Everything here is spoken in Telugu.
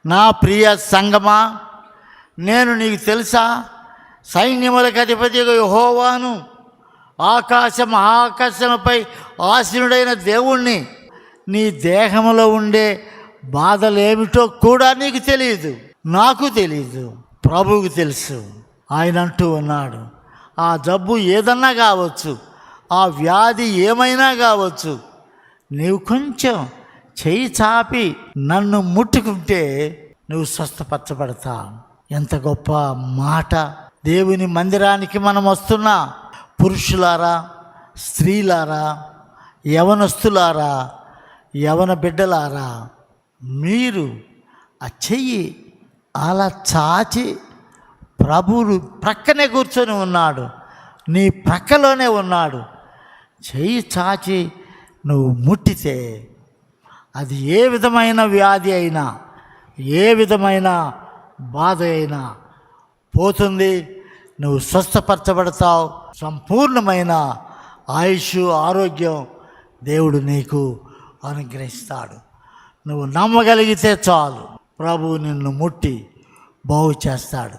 నా ప్రియ సంగమా, నేను నీకు తెలుసా? సైన్యములకు అధిపతి యెహోవాను, ఆకాశముపై ఆసీనుడైన దేవుణ్ణి. నీ దేహంలో ఉండే బాధలేమిటో కూడా నీకు తెలియదు, నాకు తెలియదు, ప్రభువుకు తెలుసు. ఆయన అంటూ ఉన్నాడు, ఆ జబ్బు ఏదన్నా కావచ్చు, ఆ వ్యాధి ఏమైనా కావచ్చు, నీవు కొంచెం చెయ్యి చాపి నన్ను ముట్టుకుంటే నువ్వు స్వస్థపరచబడతావు. ఎంత గొప్ప మాట! దేవుని మందిరానికి మనం వస్తున్నా పురుషులారా, స్త్రీలారా, యవనస్తులారా, యవన బిడ్డలారా, మీరు ఆ చెయ్యి అలా చాచి, ప్రభువు ప్రక్కనే కూర్చొని ఉన్నాడు, నీ ప్రక్కలోనే ఉన్నాడు. చెయ్యి చాచి నువ్వు ముట్టితే అది ఏ విధమైన వ్యాధి అయినా, ఏ విధమైన బాధ అయినా పోతుంది. నువ్వు స్వస్థపరచబడతావు. సంపూర్ణమైన ఆయుష్, ఆరోగ్యం దేవుడు నీకు అనుగ్రహిస్తాడు. నువ్వు నమ్మగలిగితే చాలు, ప్రభువు నిన్ను ముట్టి బాగు చేస్తాడు.